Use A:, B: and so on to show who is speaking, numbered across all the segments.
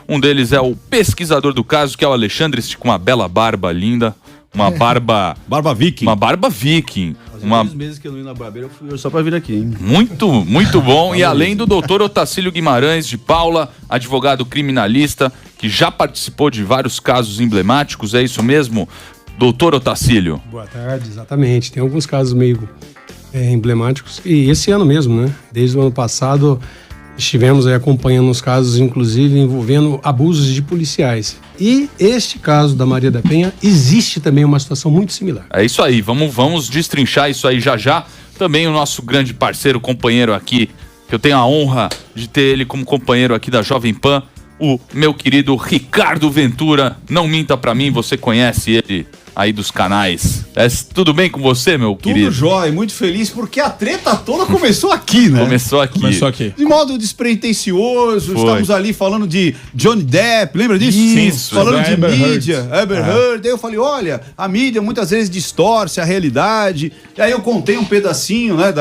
A: Um deles é o pesquisador do caso, que é o Alexandre, com uma bela barba linda. Uma barba...
B: Barba viking.
A: Uma barba viking.
B: Uns meses que eu não ia na barbeira, eu fui só pra vir aqui, hein?
A: Muito bom. E além do doutor Otacílio Guimarães de Paula, advogado criminalista, que já participou de vários casos emblemáticos, é isso mesmo, doutor Otacílio?
C: Boa tarde, exatamente. Tem alguns casos meio emblemáticos. E esse ano mesmo, né? Desde o ano passado, estivemos aí acompanhando os casos, inclusive, envolvendo abusos de policiais. E este caso da Maria da Penha, existe também uma situação muito similar.
A: É isso aí, vamos destrinchar isso aí já. Também o nosso grande parceiro, companheiro aqui, que eu tenho a honra de ter ele como companheiro aqui da Jovem Pan, o meu querido Ricardo Ventura. Não minta pra mim, você conhece ele aí dos canais. Tudo bem com você, meu querido?
B: Tudo jóia, muito feliz, porque a treta toda começou aqui, né?
A: Começou aqui.
B: De modo despretensioso, estamos ali falando de Johnny Depp, lembra disso?
A: Isso.
B: Falando de mídia, Amber Heard. Aí eu falei, olha, a mídia muitas vezes distorce a realidade. E aí eu contei um pedacinho, né,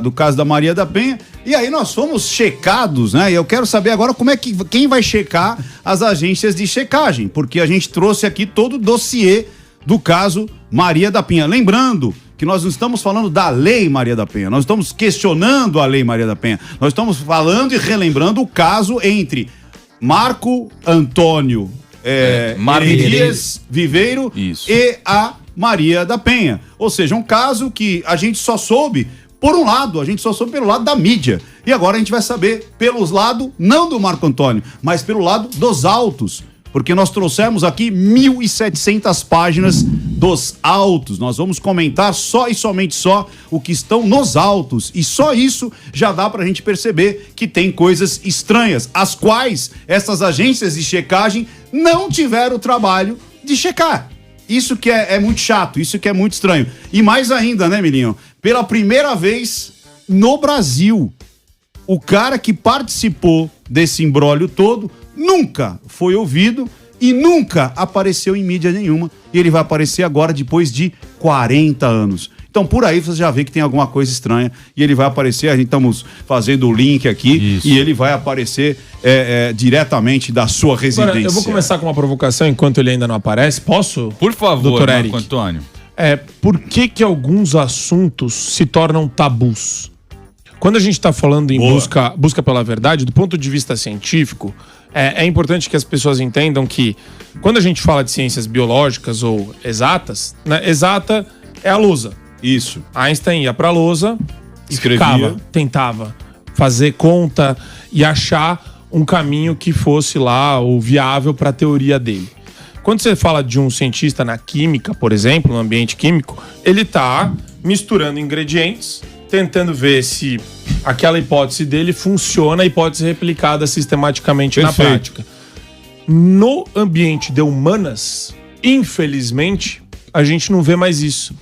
B: do caso da Maria da Penha. E aí nós fomos checados, né? E eu quero saber agora quem vai checar as agências de checagem, porque a gente trouxe aqui todo o dossiê do caso Maria da Penha. Lembrando que nós não estamos falando da Lei Maria da Penha, nós estamos questionando a Lei Maria da Penha. Nós estamos falando e relembrando o caso entre Marco Antônio Dias Viveiro e a Maria da Penha. Ou seja, um caso que a gente só soube por um lado, a gente só soube pelo lado da mídia. E agora a gente vai saber pelos lados, não do Marco Antônio, mas pelo lado dos autos. Porque nós trouxemos aqui 1.700 páginas dos autos. Nós vamos comentar só e somente só o que estão nos autos. E só isso já dá pra gente perceber que tem coisas estranhas, as quais essas agências de checagem não tiveram o trabalho de checar. Isso que é muito chato, isso que é muito estranho. E mais ainda, né, Milinho? Pela primeira vez no Brasil, o cara que participou desse imbróglio todo nunca foi ouvido e nunca apareceu em mídia nenhuma. E ele vai aparecer agora depois de 40 anos. Então, por aí você já vê que tem alguma coisa estranha e ele vai aparecer. A gente estamos fazendo o link aqui. Isso. E ele vai aparecer diretamente da sua residência.
D: Agora, eu vou começar com uma provocação enquanto ele ainda não aparece. Posso?
A: Por favor,
D: doutor Eric.
A: Marco Antônio.
D: Por que alguns assuntos se tornam tabus? Quando a gente está falando em busca pela verdade, do ponto de vista científico, é importante que as pessoas entendam que quando a gente fala de ciências biológicas ou exatas, né, exata é a lousa.
B: Isso.
D: Einstein ia pra lousa e
B: escrevia,
D: tentava fazer conta e achar um caminho que fosse lá o viável para a teoria dele. Quando você fala de um cientista na química, por exemplo, no ambiente químico, ele tá misturando ingredientes, tentando ver se aquela hipótese dele funciona e pode ser replicada sistematicamente na prática. No ambiente de humanas, infelizmente, a gente não vê mais isso.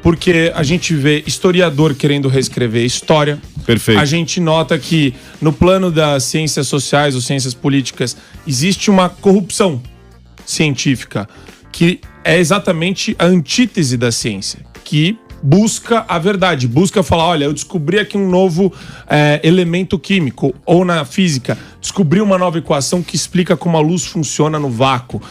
D: Porque a gente vê historiador querendo reescrever a história.
B: Perfeito.
D: A gente nota que no plano das ciências sociais ou ciências políticas existe uma corrupção científica que é exatamente a antítese da ciência, que busca a verdade, busca falar, olha, eu descobri aqui um novo elemento químico, ou na física, descobri uma nova equação que explica como a luz funciona no vácuo.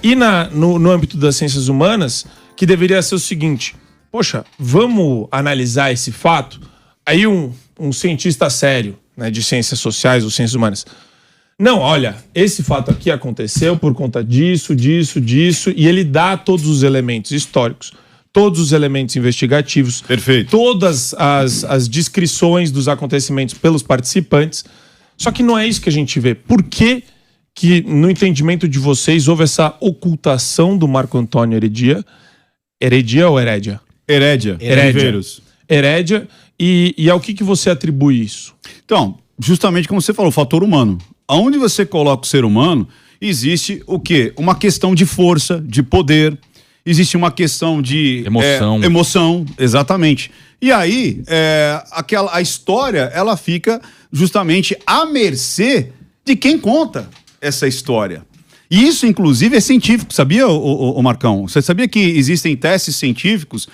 D: E no âmbito das ciências humanas, que deveria ser o seguinte: poxa, vamos analisar esse fato? Aí um cientista sério, né, de ciências sociais ou ciências humanas, não, olha, esse fato aqui aconteceu por conta disso, e ele dá todos os elementos históricos, todos os elementos investigativos,
B: perfeito,
D: todas as descrições dos acontecimentos pelos participantes. Só que não é isso que a gente vê. Por que no entendimento de vocês, houve essa ocultação do Marco Antônio Heredia? Heredia ou Herédia?
B: Herédia.
D: Herédia. E ao que você atribui isso?
B: Então, justamente como você falou, o fator humano. Aonde você coloca o ser humano, existe o quê? Uma questão de força, de poder, existe uma questão de emoção, exatamente. E aí, a história, ela fica justamente à mercê de quem conta essa história. E isso, inclusive, é científico, sabia, o Marcão? Você sabia que existem testes científicos?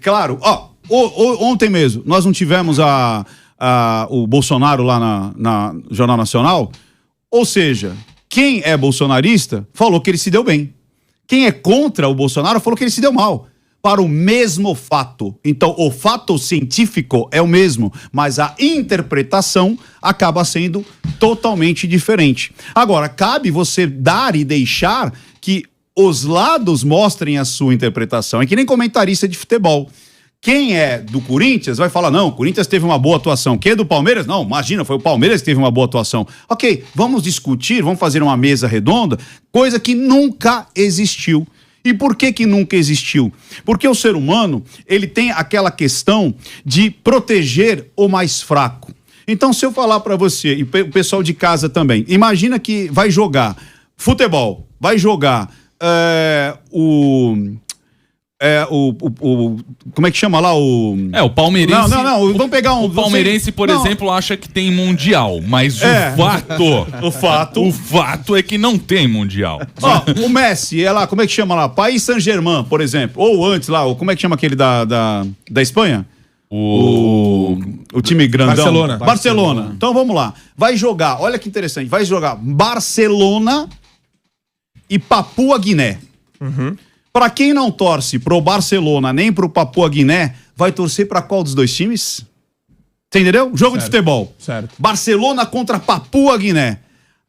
B: Claro, ontem mesmo, nós não tivemos o Bolsonaro lá na Jornal Nacional? Ou seja, Quem é bolsonarista falou que ele se deu bem. Quem é contra o Bolsonaro falou que ele se deu mal. Para o mesmo fato. Então, o fato científico é o mesmo, mas a interpretação acaba sendo totalmente diferente. Agora, cabe você dar e deixar que os lados mostrem a sua interpretação. É que nem comentarista de futebol. Quem é do Corinthians vai falar, não, o Corinthians teve uma boa atuação. Quem é do Palmeiras? Não, imagina, foi o Palmeiras que teve uma boa atuação. Ok, vamos discutir, vamos fazer uma mesa redonda, coisa que nunca existiu. E por que nunca existiu? Porque o ser humano, ele tem aquela questão de proteger o mais fraco. Então, se eu falar para você, e o pessoal de casa também, imagina que vai jogar futebol, vai jogar como é que chama lá? O
A: palmeirense.
B: Não. Vamos pegar um.
A: O palmeirense, por exemplo, acha que tem mundial, mas o fato é que não tem mundial.
B: Ó, o Messi, como é que chama lá? Paris Saint-Germain, por exemplo. Ou antes lá, como é que chama aquele da Espanha? O time grandão. Barcelona. Então vamos lá. Vai jogar, olha que interessante, vai jogar Barcelona e Papua Guiné. Para quem não torce pro Barcelona nem pro Papua Guiné, vai torcer para qual dos dois times? Você entendeu? Jogo de futebol.
D: Certo.
B: Barcelona contra Papua Guiné.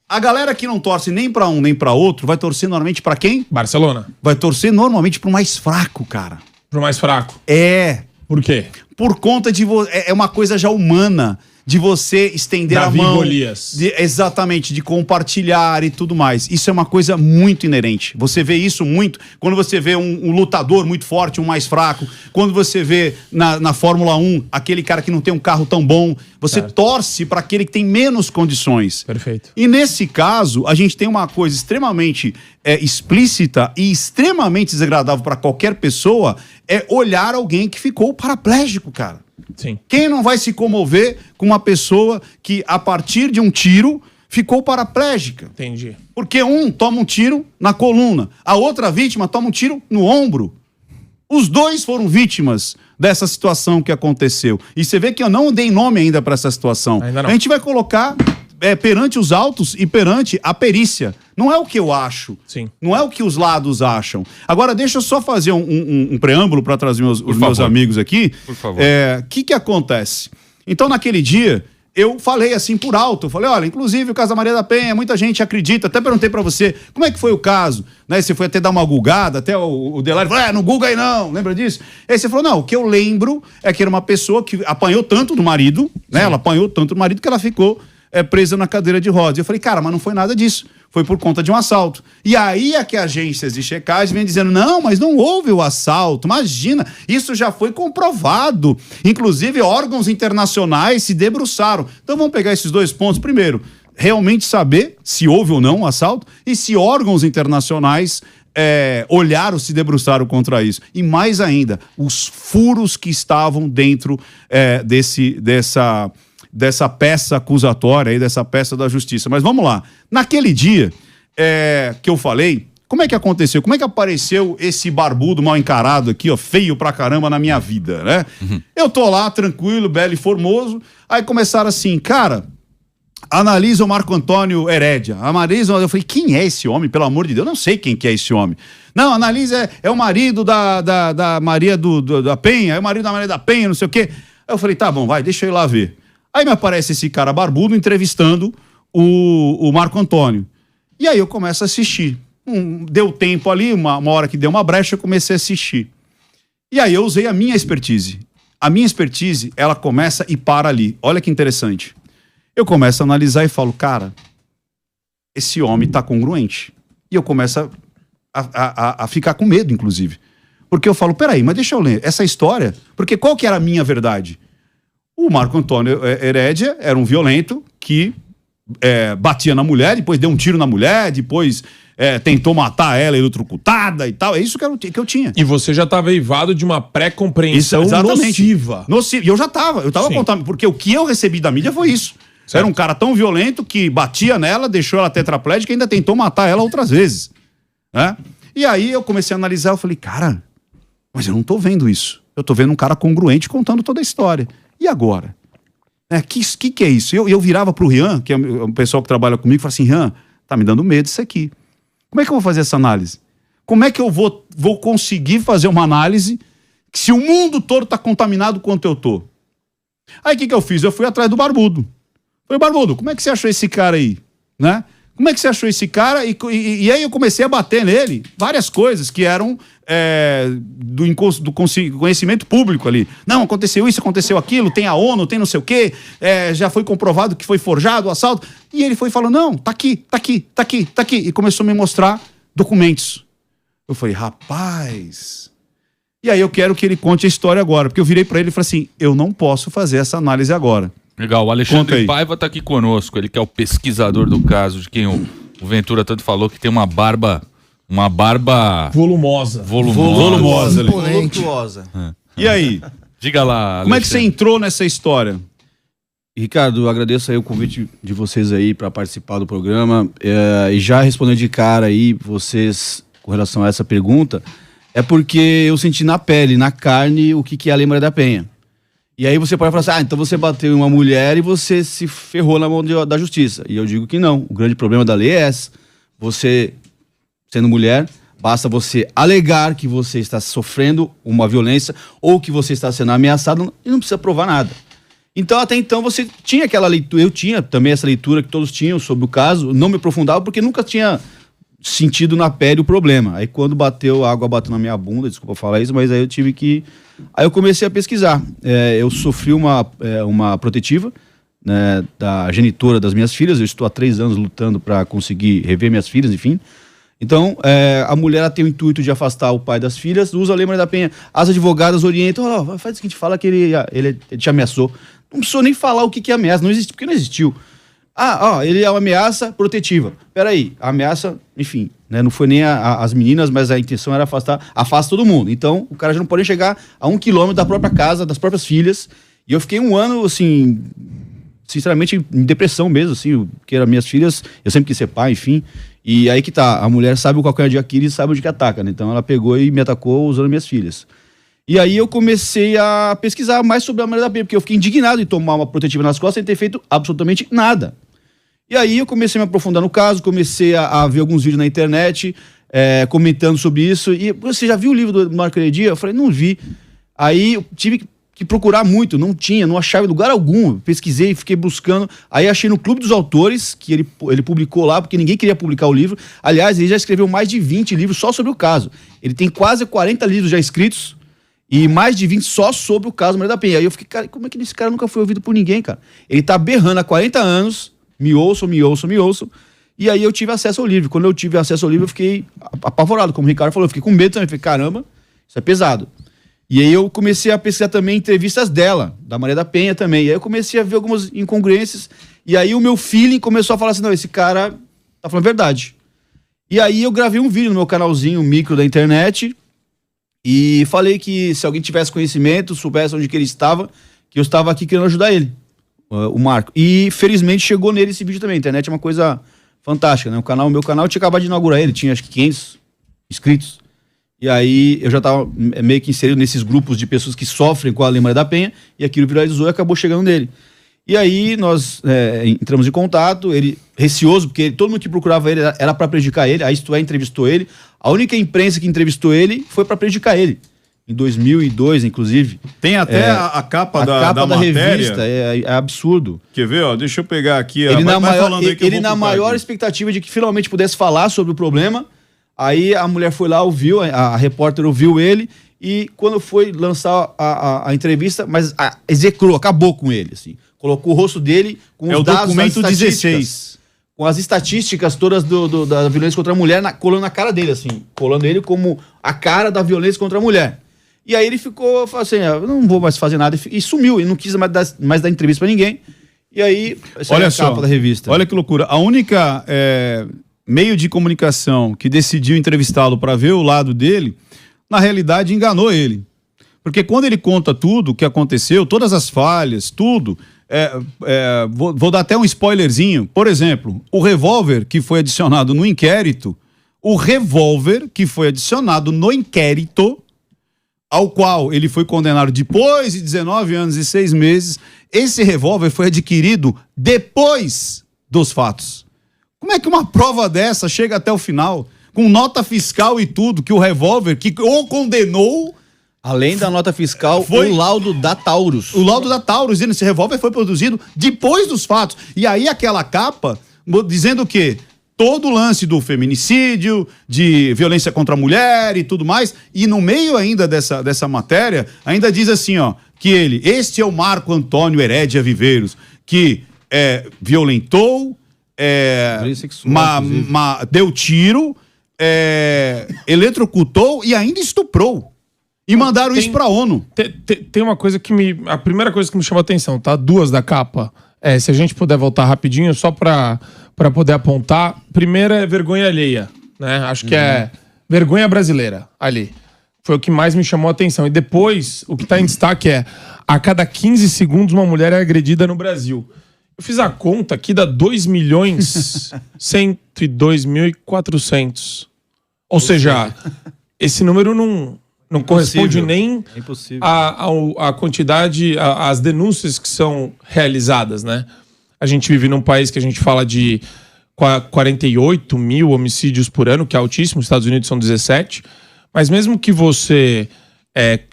B: A galera que não torce nem para um nem para outro vai torcer normalmente para quem?
D: Barcelona.
B: Vai torcer normalmente pro mais fraco, cara.
D: Pro mais fraco.
B: É.
D: Por quê?
B: Por conta de é uma coisa já humana. De você estender
D: Davi
B: a mão.
D: Golias.
B: Exatamente, de compartilhar e tudo mais. Isso é uma coisa muito inerente. Você vê isso muito quando você vê um lutador muito forte, um mais fraco. Quando você vê na Fórmula 1, aquele cara que não tem um carro tão bom. Você torce para aquele que tem menos condições.
D: Perfeito.
B: E nesse caso, a gente tem uma coisa extremamente explícita e extremamente desagradável para qualquer pessoa, é olhar alguém que ficou paraplégico, cara.
D: Sim.
B: Quem não vai se comover com uma pessoa que, a partir de um tiro, ficou paraplégica?
D: Entendi.
B: Porque um toma um tiro na coluna, a outra vítima toma um tiro no ombro. Os dois foram vítimas dessa situação que aconteceu. E você vê que eu não dei nome ainda para essa situação.
D: Ainda não.
B: A gente vai colocar perante os autos e perante a perícia. Não é o que eu acho.
D: Sim.
B: Não é o que os lados acham. Agora, deixa eu só fazer um preâmbulo para trazer os meus amigos aqui.
A: Por favor.
B: Que acontece? Então, naquele dia, eu falei assim por alto. Eu falei, olha, inclusive o caso da Maria da Penha, muita gente acredita. Até perguntei para você, como é que foi o caso? Né? Você foi até dar uma gulgada, até o Delari falou, não Google aí não, lembra disso? Aí você falou, não, o que eu lembro é que era uma pessoa que apanhou tanto do marido, né? Ela apanhou tanto do marido que ela ficou presa na cadeira de rodas. Eu falei, cara, mas não foi nada disso. Foi por conta de um assalto. E aí é que agências de checagem vêm dizendo, não, mas não houve o assalto. Imagina, isso já foi comprovado. Inclusive, órgãos internacionais se debruçaram. Então vamos pegar esses dois pontos. Primeiro, realmente saber se houve ou não um assalto e se órgãos internacionais olharam, se debruçaram contra isso. E mais ainda, os furos que estavam dentro dessa peça acusatória aí, dessa peça da justiça. Mas vamos lá. Naquele dia que eu falei, como é que aconteceu? Como é que apareceu esse barbudo mal encarado aqui, ó, feio pra caramba na minha vida, né? Eu tô lá, tranquilo, belo e formoso, aí começaram assim, cara, analisa o Marco Antônio Herédia. Eu falei, quem é esse homem, pelo amor de Deus? Eu não sei quem que é esse homem. Não, analisa, é o marido da Maria da Penha, é o marido da Maria da Penha, não sei o quê. Aí eu falei, tá bom, vai, deixa eu ir lá ver. Aí me aparece esse cara barbudo entrevistando o Marco Antônio. E aí eu começo a assistir. Deu tempo ali, uma hora que deu uma brecha, eu comecei a assistir. E aí eu usei a minha expertise. A minha expertise, ela começa e para ali. Olha que interessante. Eu começo a analisar e falo, cara, esse homem tá congruente. E eu começo a ficar com medo, inclusive. Porque eu falo, peraí, mas deixa eu ler essa história. Porque qual que era a minha verdade? O Marco Antônio Herédia era um violento que batia na mulher, depois deu um tiro na mulher, depois tentou matar ela eletrocutada e tal. É isso que eu tinha.
D: E você já estava eivado de uma pré-compreensão nociva.
B: E eu já estava. Eu estava contando, porque o que eu recebi da mídia foi isso. Certo. Era um cara tão violento que batia nela, deixou ela tetraplégica e ainda tentou matar ela outras vezes. Né? E aí eu comecei a analisar, eu falei, cara, mas eu não tô vendo isso. Eu tô vendo um cara congruente contando toda a história. E agora? Que é isso? Eu virava pro Rian, que é o pessoal que trabalha comigo, e falava assim, Rian, tá me dando medo isso aqui. Como é que eu vou fazer essa análise? Como é que eu vou conseguir fazer uma análise se o mundo todo tá contaminado quanto eu tô? Aí o que eu fiz? Eu fui atrás do Barbudo. Falei, Barbudo, como é que você achou esse cara aí? Né? Como é que você achou esse cara? E aí eu comecei a bater nele várias coisas que eram do conhecimento público ali. Não, aconteceu isso, aconteceu aquilo, tem a ONU, tem não sei o quê, já foi comprovado que foi forjado o assalto. E ele foi falando, não, tá aqui. E começou a me mostrar documentos. Eu falei, rapaz... E aí eu quero que ele conte a história agora, porque eu virei pra ele e falei assim, eu não posso fazer essa análise agora.
A: Legal, o Alexandre Paiva tá aqui conosco, ele que é o pesquisador do caso, de quem o Ventura tanto falou que tem uma barba
D: volumosa.
B: Voluptuosa. E aí?
A: Diga lá, Alexandre.
B: Como é que você entrou nessa história?
E: Ricardo, eu agradeço aí o convite de vocês aí para participar do programa, e já respondendo de cara aí vocês com relação a essa pergunta, é porque eu senti na pele, na carne, o que é a Lei Maria da Penha. E aí você pode falar assim, então você bateu em uma mulher e você se ferrou na mão da justiça. E eu digo que não. O grande problema da lei é esse. Você, sendo mulher, basta você alegar que você está sofrendo uma violência ou que você está sendo ameaçado e não precisa provar nada. Então, até então, você tinha aquela leitura, eu tinha também essa leitura que todos tinham sobre o caso, não me aprofundava porque nunca tinha sentido na pele o problema. Aí quando a água bateu na minha bunda, desculpa falar isso, mas aí eu tive que... Aí eu comecei a pesquisar. Eu sofri uma protetiva, né, da genitora das minhas filhas. Eu estou há 3 anos lutando para conseguir rever minhas filhas, enfim. Então, a mulher ela tem o intuito de afastar o pai das filhas, usa a Lei Maria da Penha. As advogadas orientam, faz o seguinte, fala que ele te ameaçou. Não precisou nem falar o que é ameaça, não existe, porque não existiu. Ele é uma ameaça protetiva. Peraí, a ameaça, enfim, né, não foi nem as meninas, mas a intenção era afasta todo mundo. Então, o cara já não pode chegar a 1 quilômetro da própria casa, das próprias filhas. E eu fiquei 1 ano, assim, sinceramente, em depressão mesmo, assim, porque eram minhas filhas, eu sempre quis ser pai, enfim. E aí que tá, a mulher sabe o calcanhar de Aquiles e sabe onde que ataca, né? Então ela pegou e me atacou usando minhas filhas. E aí eu comecei a pesquisar mais sobre a Maria da Penha, porque eu fiquei indignado de tomar uma protetiva nas costas sem ter feito absolutamente nada. E aí eu comecei a me aprofundar no caso, comecei a ver alguns vídeos na internet, comentando sobre isso. E você já viu o livro do Marco Heredia? Eu falei, não vi. Aí eu tive que procurar muito, não achava em lugar algum. Pesquisei, fiquei buscando. Aí achei no Clube dos Autores, que ele publicou lá, porque ninguém queria publicar o livro. Aliás, ele já escreveu mais de 20 livros só sobre o caso. Ele tem quase 40 livros já escritos e mais de 20 só sobre o caso Maria da Penha. Aí eu fiquei, cara, como é que esse cara nunca foi ouvido por ninguém, cara? Ele tá berrando há 40 anos... Me ouçam. E aí eu tive acesso ao livro. Quando eu tive acesso ao livro, eu fiquei apavorado. Como o Ricardo falou, eu fiquei com medo também. Eu falei, caramba, isso é pesado. E aí eu comecei a pesquisar também entrevistas dela, da Maria da Penha também. E aí eu comecei a ver algumas incongruências. E aí o meu feeling começou a falar assim, não, esse cara tá falando a verdade. E aí eu gravei um vídeo no meu canalzinho micro da internet e falei que se alguém tivesse conhecimento, soubesse onde que ele estava, que eu estava aqui querendo ajudar ele. O Marco. E felizmente chegou nele esse vídeo também. A internet é uma coisa fantástica, né? O meu canal, eu tinha acabado de inaugurar ele, tinha acho que 500 inscritos. E aí eu já tava meio que inserido nesses grupos de pessoas que sofrem com a Lei Maria da Penha, e aquilo viralizou e acabou chegando nele. E aí nós entramos em contato, ele receoso, porque todo mundo que procurava ele era para prejudicar ele, a Isto É entrevistou ele. A única imprensa que entrevistou ele foi para prejudicar ele. Em 2002, inclusive.
B: Tem até a capa da matéria.
E: Revista, é absurdo.
B: Quer ver, ó? Deixa eu pegar aqui.
E: Ele na maior expectativa de que finalmente pudesse falar sobre o problema. Aí a mulher foi lá, ouviu, a repórter ouviu ele, e quando foi lançar a entrevista, mas execrou, acabou com ele, assim. Colocou o rosto dele com os dados,
B: documento 16.
E: Com as estatísticas todas da violência contra a mulher, colando na cara dele, assim. Colando ele como a cara da violência contra a mulher. E aí ele falou assim, eu não vou mais fazer nada, e sumiu, e não quis mais dar entrevista pra ninguém. E aí,
B: olha só, a capa da revista. Olha que loucura, a única meio de comunicação que decidiu entrevistá-lo para ver o lado dele, na realidade enganou ele. Porque quando ele conta tudo o que aconteceu, todas as falhas, tudo, vou dar até um spoilerzinho. Por exemplo, o revólver que foi adicionado no inquérito, ao qual ele foi condenado depois de 19 anos e 6 meses, esse revólver foi adquirido depois dos fatos. Como é que uma prova dessa chega até o final? Com nota fiscal e tudo, que o revólver que o condenou...
E: Além da nota fiscal,
B: Foi-
E: o laudo da Taurus.
B: O laudo da Taurus, dizendo que esse revólver foi produzido depois dos fatos. E aí aquela capa dizendo o quê? Todo o lance do feminicídio, de violência contra a mulher e tudo mais. E no meio ainda dessa matéria, ainda diz assim, ó, que este é o Marco Antônio Herédia Viveiros, que violentou,
E: Violência sexual, inclusive.
B: deu tiro, eletrocutou e ainda estuprou. E mandaram isso pra ONU.
D: Tem uma coisa a primeira coisa que me chamou a atenção, tá? Duas da capa. Se a gente puder voltar rapidinho, só pra poder apontar. Primeira é vergonha alheia, né? Acho que é vergonha brasileira ali. Foi o que mais me chamou a atenção. E depois, o que tá em destaque é: a cada 15 segundos uma mulher é agredida no Brasil. Eu fiz a conta aqui, dá 2.102.400. Ou seja, esse número não corresponde nem
E: É impossível.
D: a quantidade, as denúncias que são realizadas, né? A gente vive num país que a gente fala de 48 mil homicídios por ano, que é altíssimo, os Estados Unidos são 17, mas mesmo que você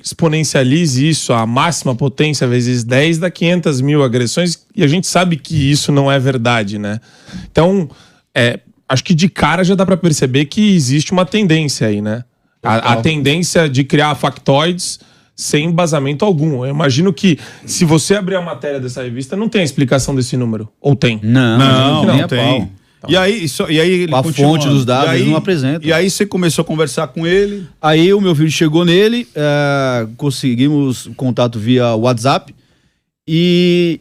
D: exponencialize isso à máxima potência vezes 10, dá 500 mil agressões, e a gente sabe que isso não é verdade, né? Então, acho que de cara já dá para perceber que existe uma tendência aí, né? A tendência de criar factoides sem embasamento algum. Eu imagino que, se você abrir a matéria dessa revista, não tem a explicação desse número. Ou tem?
B: Não
E: nem a
B: tem.
E: pau.
B: E aí ele
E: A
B: continua.
E: fonte dos dados
B: E aí-
E: eles não apresentam.
B: E aí você começou a conversar com ele.
E: Aí o meu filho chegou nele, conseguimos contato via WhatsApp e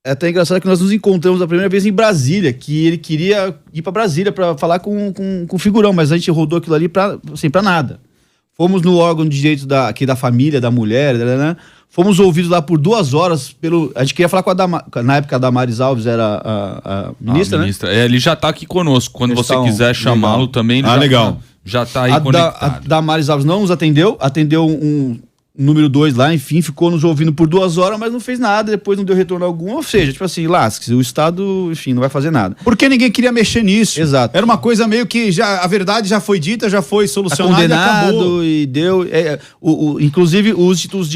E: é até engraçado que nós nos encontramos a primeira vez em Brasília, que ele queria ir para Brasília para falar com o figurão, mas a gente rodou aquilo ali pra nada. Fomos no órgão de direito aqui da família, da mulher, né? Fomos ouvidos lá por 2 horas a gente queria falar com na época a Damares Alves era a ministra, né?
A: Ele já tá aqui conosco. Quando você
E: Questão
A: quiser chamá-lo
E: legal.
A: também, ele
B: Legal.
A: já tá aí
E: A
A: conectado.
E: Damares Alves não nos atendeu um número 2 lá, enfim, ficou nos ouvindo por 2 horas, mas não fez nada, depois não deu retorno algum, ou seja, tipo assim, lasque-se, o Estado, enfim, não vai fazer nada.
B: Porque ninguém queria mexer nisso.
E: Exato.
B: Era uma coisa meio que a verdade já foi dita, já foi
E: Tá
B: solucionada e acabou.
E: condenado e deu. Inclusive, os institutos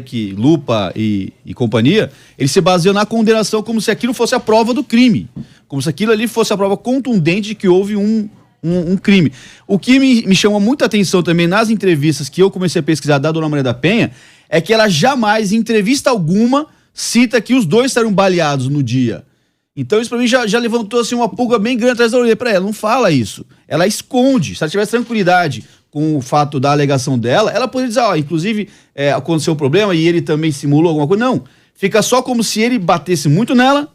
E: que Lupa e companhia, eles se baseiam na condenação como se aquilo fosse a prova do crime. Como se aquilo ali fosse a prova contundente de que houve um crime. O que me chamou muita atenção também nas entrevistas que eu comecei a pesquisar da Dona Maria da Penha é que ela jamais, em entrevista alguma, cita que os dois saíram baleados no dia. Então isso pra mim já levantou assim, uma pulga bem grande atrás da orelha pra ela. Não fala isso. Ela esconde. Se ela tivesse tranquilidade com o fato da alegação dela, ela poderia dizer, inclusive aconteceu um problema e ele também simulou alguma coisa. Não. Fica só como se ele batesse muito nela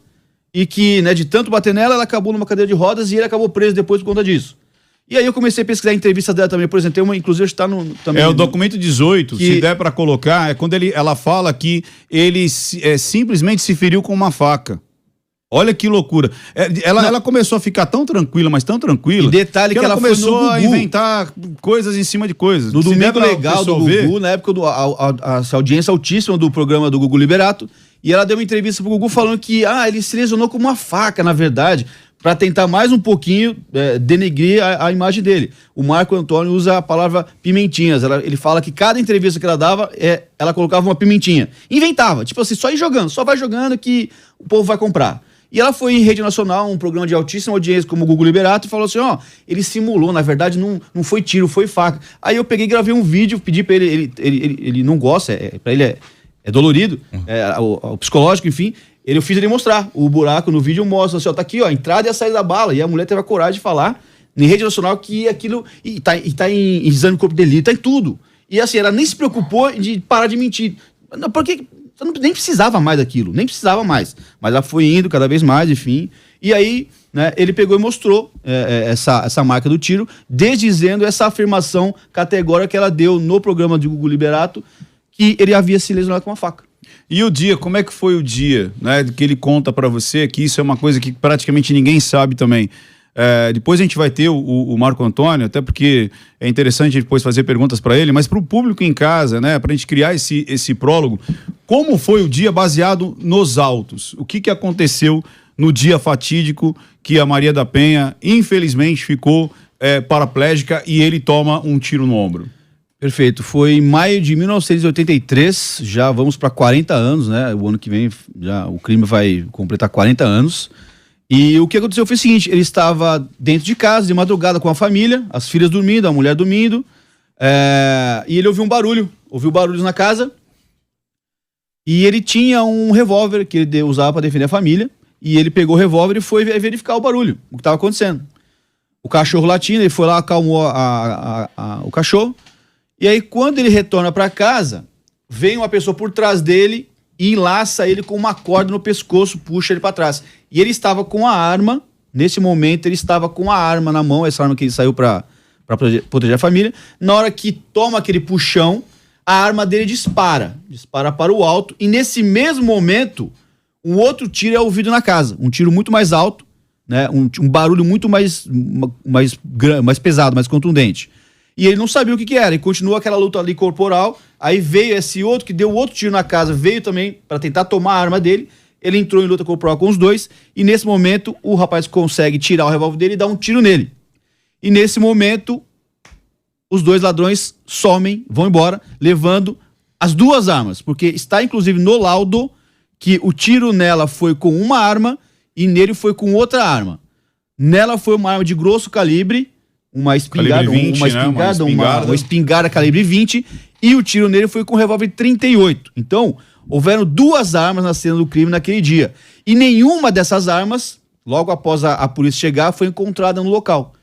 E: e que, de tanto bater nela, ela acabou numa cadeira de rodas e ele acabou preso depois por conta disso. E aí eu comecei a pesquisar entrevistas dela também. Por exemplo, tem uma, inclusive, está também...
B: O documento 18,
E: que-
B: se der pra colocar, é quando ela fala que ele simplesmente se feriu com uma faca. Olha que loucura. Ela começou a ficar tão tranquila, mas tão tranquila.
E: E detalhe que ela foi
B: começou
E: no
B: a
E: Gugu.
B: inventar coisas em cima de coisas.
E: No
B: Se der
E: Domingo
B: pra
E: Legal do
B: pessoal ver-
E: Gugu, na época essa audiência altíssima do programa do Gugu Liberato, e ela deu uma entrevista pro Gugu falando que ele se lesionou com uma faca, na verdade, para tentar mais um pouquinho denegrir a imagem dele. O Marco Antônio usa a palavra pimentinhas. Ele fala que cada entrevista que ela dava, ela colocava uma pimentinha. Inventava, tipo assim, só ir jogando, só vai jogando que o povo vai comprar. E ela foi em rede nacional, um programa de altíssima audiência como o Gugu Liberato, e falou assim, ele simulou, na verdade não foi tiro, foi faca. Aí eu peguei e gravei um vídeo, pedi pra ele não gosta, pra ele é dolorido, o psicológico, enfim. Eu fiz ele mostrar o buraco no vídeo, mostra assim, tá aqui, a entrada e a saída da bala. E a mulher teve a coragem de falar em rede nacional que aquilo, e tá em exame de corpo de delito, tá em tudo. E assim, ela nem se preocupou de parar de mentir. Não, porque nem precisava mais daquilo, nem precisava mais. Mas ela foi indo cada vez mais, enfim. E aí, ele pegou e mostrou essa marca do tiro, desdizendo essa afirmação categórica que ela deu no programa de Gugu Liberato, que ele havia se lesionado com uma faca.
B: E o dia, como é que foi o dia, que ele conta pra você, que isso é uma coisa que praticamente ninguém sabe também. Depois a gente vai ter o Marco Antônio, até porque é interessante depois fazer perguntas pra ele, mas pro público em casa, pra gente criar esse prólogo, como foi o dia baseado nos autos? O que aconteceu no dia fatídico que a Maria da Penha, infelizmente, ficou paraplégica e ele toma um tiro no ombro.
E: Perfeito. Foi em maio de 1983, já vamos para 40 anos, né? O ano que vem já o crime vai completar 40 anos. E o que aconteceu foi o seguinte: ele estava dentro de casa, de madrugada com a família, as filhas dormindo, a mulher dormindo, e ele ouviu barulhos na casa, e ele tinha um revólver que ele usava para defender a família, e ele pegou o revólver e foi verificar o barulho, o que estava acontecendo. O cachorro latindo, ele foi lá, acalmou o cachorro. E aí, quando ele retorna para casa, vem uma pessoa por trás dele e enlaça ele com uma corda no pescoço, puxa ele para trás. E ele estava com a arma, nesse momento ele estava com a arma na mão, essa arma que ele saiu para proteger a família. Na hora que toma aquele puxão, a arma dele dispara para o alto, e nesse mesmo momento, um outro tiro é ouvido na casa, um tiro muito mais alto, né? Um barulho muito mais pesado, mais contundente. E ele não sabia o que era, e continuou aquela luta ali corporal. Aí veio esse outro, que deu outro tiro na casa, veio também para tentar tomar a arma dele. Ele entrou em luta corporal com os dois, e nesse momento o rapaz consegue tirar o revólver dele e dar um tiro nele. E nesse momento, os dois ladrões somem, vão embora, levando as duas armas, porque está inclusive no laudo que o tiro nela foi com uma arma e nele foi com outra arma. Nela foi uma arma de grosso calibre, uma espingarda, uma espingarda calibre 20, e o tiro nele foi com um revólver 38. Então, houveram duas armas na cena do crime naquele dia. E nenhuma dessas armas, logo após a polícia chegar, foi encontrada no local.